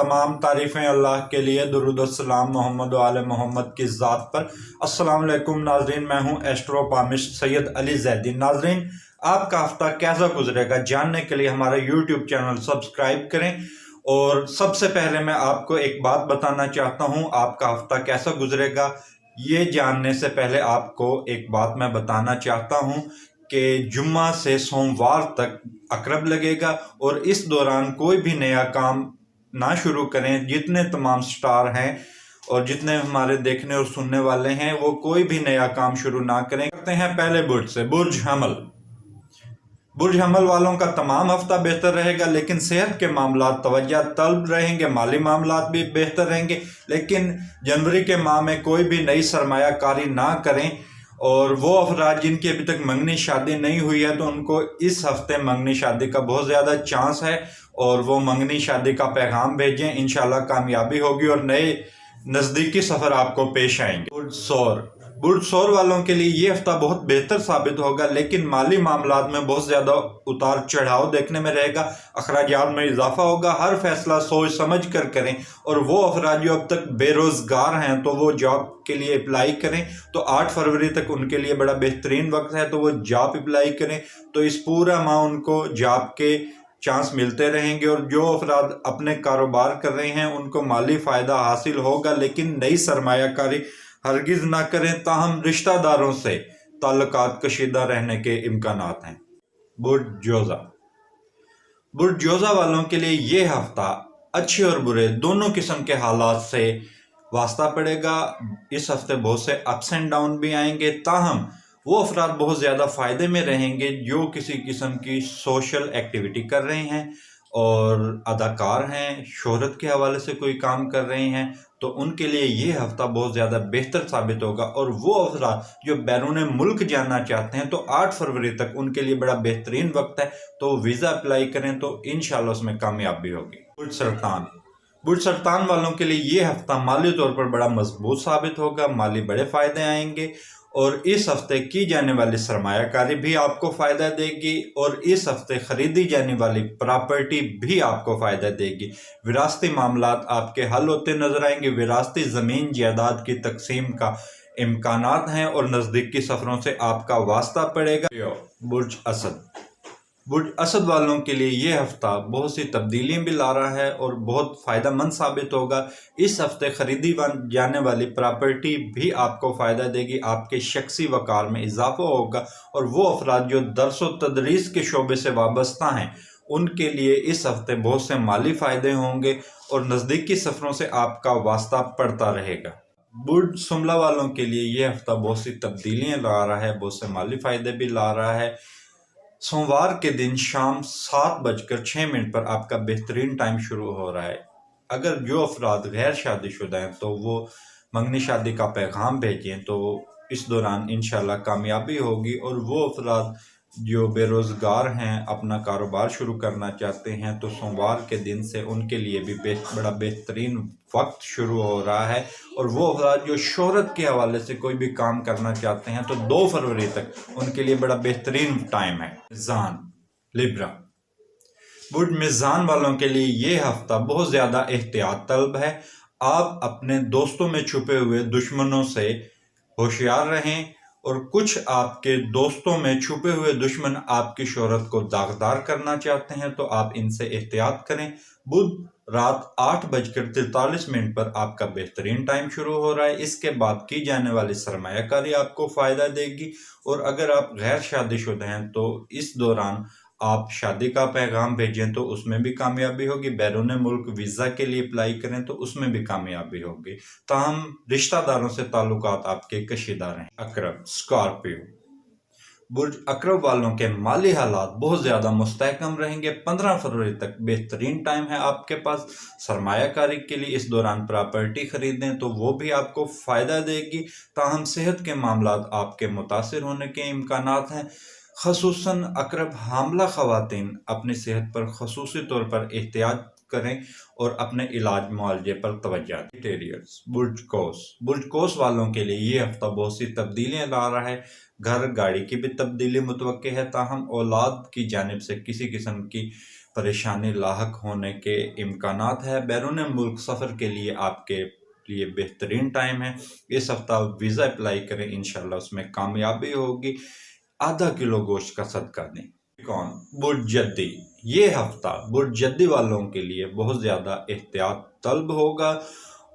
तमाम तारीफ़ें अल्लाह के लिए, दुरूद व सलाम मोहम्मद व आले मोहम्मद की ज़ात पर। अस्सलाम वालेकुम नाजरीन, मैं हूं एस्ट्रो पामिश सैयद अली जैदी। नाजरीन, आपका हफ्ता कैसा गुजरेगा जानने के लिए हमारा यूट्यूब चैनल सब्सक्राइब करें। और सबसे पहले मैं आपको एक बात बताना चाहता हूं, आपका हफ्ता कैसा गुजरेगा ये जानने से पहले आपको एक बात मैं बताना चाहता हूं कि जुम्मा से सोमवार तक अकरब लगेगा और इस दौरान कोई भी नया काम ना शुरू करें। जितने तमाम स्टार हैं और जितने हमारे देखने और सुनने वाले हैं वो कोई भी नया काम शुरू ना करें। करते हैं पहले बुर्ज से, बुर्ज हमल। बुर्ज हमल वालों का तमाम हफ्ता बेहतर रहेगा, लेकिन सेहत के मामला तवज्जो तलब रहेंगे, माली मामला भी बेहतर रहेंगे। लेकिन जनवरी के माह में कोई भी नई सरमायाकारी ना करें। और वो अफराद जिनकी अभी तक मंगनी शादी नहीं हुई है तो उनको इस हफ्ते मंगनी शादी का बहुत ज़्यादा चांस है और वो मंगनी शादी का पैगाम भेजें, इंशाल्लाह कामयाबी होगी और नए नज़दीकी सफ़र आपको पेश आएंगे। बुर्ज सौर वालों के लिए ये हफ्ता बहुत बेहतर साबित होगा, लेकिन माली मामलात में बहुत ज़्यादा उतार चढ़ाव देखने में रहेगा। अखराजात में इजाफा होगा। हर फैसला सोच समझ कर करें। और वो अफराद जो अब तक बेरोज़गार हैं तो वो जॉब के लिए अप्लाई करें, तो 8 फरवरी तक उनके लिए बड़ा बेहतरीन वक्त है, तो वो जॉब अप्लाई करें। तो इस पूरा माह उनको जॉब के चांस मिलते रहेंगे। और जो अफराद अपने कारोबार कर रहे हैं उनको माली फ़ायदा हासिल होगा, लेकिन नई सरमायाकारी हरगिज ना करें, ताहम रिश्तेदारों से ताल्लुकात कशीदा रहने के इम्कानात हैं। बुर्ज जोज़ा वालों के लिए ये हफ्ता अच्छे और बुरे दोनों किस्म के हालात से वास्ता पड़ेगा। इस हफ्ते बहुत से अप्स एंड डाउन भी आएंगे, ताहम वो अफराद बहुत ज़्यादा फ़ायदे में रहेंगे जो किसी किस्म की सोशल एक्टिविटी कर रहे हैं और अदाकार हैं, शोहरत के हवाले से कोई काम कर रहे हैं, तो उनके लिए ये हफ्ता बहुत ज़्यादा बेहतर साबित होगा। और वो अफराद जो बैरून मुल्क जाना चाहते हैं तो 8 फरवरी तक उनके लिए बड़ा बेहतरीन वक्त है, तो वीज़ा अप्लाई करें तो इंशाल्लाह उसमें कामयाबी होगी। बुर्ज सरतान वालों के लिए ये हफ्ता माली तौर पर बड़ा मजबूत साबित होगा, माली बड़े फ़ायदे आएंगे और इस हफ्ते की जाने वाली सरमायाकारी भी आपको फ़ायदा देगी और इस हफ्ते ख़रीदी जाने वाली प्रॉपर्टी भी आपको फ़ायदा देगी। विरासती मामलात आपके हल होते नज़र आएंगे। विरासती ज़मीन जायदाद की तकसीम का इम्कानात हैं और नज़दीकी सफ़रों से आपका वास्ता पड़ेगा। बुर्ज असद वालों के लिए ये हफ्ता बहुत सी तब्दीलियां भी ला रहा है और बहुत फ़ायदा मंद साबित होगा। इस हफ्ते ख़रीदी जाने वाली प्रॉपर्टी भी आपको फ़ायदा देगी, आपके शख्सी वक़ार में इजाफा होगा। और वो अफराद जो दर्स व तदरीस के शोबे से वाबस्ता हैं उनके लिए इस हफ्ते बहुत से माली फ़ायदे होंगे और नज़दीकी सफ़रों से आपका वास्ता पड़ता रहेगा। बुर्ज सुमला वालों के लिए ये हफ्ता बहुत सी तब्दीलियाँ ला रहा है, बहुत से माली फ़ायदे भी ला रहा है। सोमवार के दिन शाम 7:06 पर आपका बेहतरीन टाइम शुरू हो रहा है। अगर जो अफराद गैर शादीशुदा हैं तो वो मंगनी शादी का पैगाम भेजें, तो इस दौरान इंशाल्लाह कामयाबी होगी। और वो अफराद जो बेरोज़गार हैं, अपना कारोबार शुरू करना चाहते हैं, तो सोमवार के दिन से उनके लिए भी बड़ा बेहतरीन वक्त शुरू हो रहा है। और वो अफराद जो शोहरत के हवाले से कोई भी काम करना चाहते हैं तो 2 फरवरी तक उनके लिए बड़ा बेहतरीन टाइम है। लिब्रा बुर्ज मिज़ान वालों के लिए ये हफ्ता बहुत ज़्यादा एहतियात तलब है। आप अपने दोस्तों में छुपे हुए दुश्मनों से होशियार रहें और कुछ आपके दोस्तों में छुपे हुए दुश्मन आपकी शोहरत को दागदार करना चाहते हैं, तो आप इनसे एहतियात करें। बुध रात 8:43 पर आपका बेहतरीन टाइम शुरू हो रहा है। इसके बाद की जाने वाली सरमायाकारी आपको फ़ायदा देगी। और अगर आप गैर शादीशुदा हैं तो इस दौरान आप शादी का पैगाम भेजें तो उसमें भी कामयाबी होगी। बैरून मुल्क वीज़ा के लिए अप्लाई करें तो उसमें भी कामयाबी होगी। ताहम रिश्तेदारों से ताल्लुकात आपके कशीदा रहें। अकरब स्कॉर्पियो बुर्ज अकरब वालों के माली हालात बहुत ज़्यादा मुस्तहकम रहेंगे। 15 फरवरी तक बेहतरीन टाइम है आपके पास सरमायाकारी के लिए। इस दौरान प्रॉपर्टी ख़रीदें तो वो भी आपको फ़ायदा देगी। ताहम सेहत के मामलात आपके मुतासिर होने के इम्कानात हैं। ख़ुसूसन अकरब हामला ख़वातीन अपनी सेहत पर ख़ुसूसी तौर पर एहतियात करें और अपने इलाज मुआलजे पर तवज्जो दें। बुर्ज कोस वालों के लिए ये हफ्ता बहुत सी तब्दीलियाँ ला रहा है। घर गाड़ी की भी तब्दीली मुतवक्के है, ताहम औलाद की जानिब से किसी किस्म की परेशानी लाहक होने के इम्कानात है। बैरून मुल्क सफ़र के लिए आपके लिए बेहतरीन टाइम है। इस हफ्ता वीज़ा अप्लाई करें, इंशाल्लाह उसमें कामयाबी होगी। आधा किलो गोश्त का सदका दें। कौन बुर्जद्दी, ये हफ्ता बुर्जद्दी वालों के लिए बहुत ज़्यादा एहतियात तलब होगा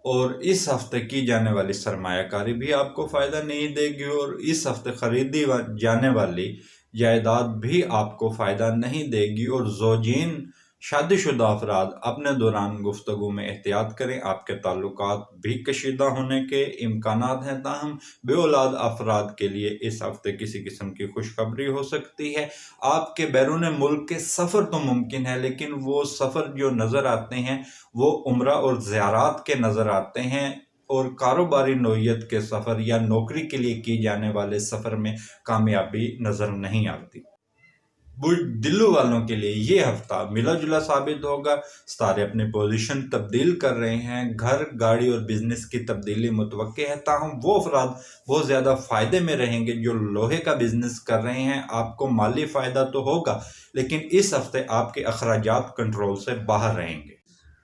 और इस हफ्ते की जाने वाली सरमायाकारी भी आपको फ़ायदा नहीं देगी और इस हफ्ते ख़रीदी जाने वाली जायदाद भी आपको फ़ायदा नहीं देगी। और ज़ौजीन शादीशुदा अफराद अपने दौरान गुफ्तगू में एहतियात करें, आपके ताल्लुकात भी कशीदा होने के इम्कानात हैं। ताहम बेऔलाद अफराद के लिए इस हफ्ते किसी किस्म की खुशखबरी हो सकती है। आपके बैरून मुल्क के सफ़र तो मुमकिन है, लेकिन वो सफ़र जो नज़र आते हैं वो उम्रा और ज़ियारात के नज़र आते हैं और कारोबारी नौइयत के सफ़र या नौकरी के लिए की जाने वाले सफ़र में कामयाबी नज़र नहीं आती। दिल्लू वालों के लिए ये हफ्ता मिला जुला साबित होगा। सितारे अपनी पोजीशन तब्दील कर रहे हैं, घर, गाड़ी और बिजनेस की तब्दीली मुतवक्के है। ताहम वो अफराद बहुत ज़्यादा फ़ायदे में रहेंगे जो लोहे का बिजनेस कर रहे हैं। आपको माली फ़ायदा तो होगा, लेकिन इस हफ्ते आपके अखराजात कंट्रोल से बाहर रहेंगे।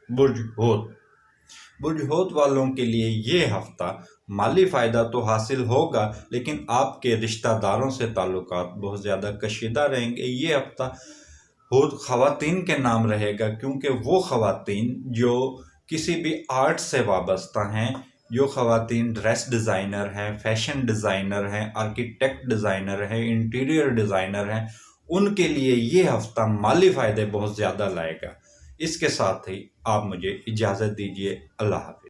बुर्ज होत वालों के लिए ये हफ्ता माली फ़ायदा तो हासिल होगा, लेकिन आपके रिश्तेदारों से ताल्लुकात बहुत ज़्यादा कशीदा रहेंगे। ये हफ्ता होत ख़वातीन के नाम रहेगा, क्योंकि वो ख़वातीन जो किसी भी आर्ट से वाबस्ता हैं, जो ख़वातीन ड्रेस डिज़ाइनर हैं, फैशन डिज़ाइनर हैं, आर्किटेक्ट डिज़ाइनर हैं, इंटीरियर डिज़ाइनर हैं, उनके लिए ये हफ्ता माली फ़ायदे बहुत ज़्यादा लाएगा। इसके साथ ही आप मुझे इजाज़त दीजिए। अल्लाह हाफ़िज़।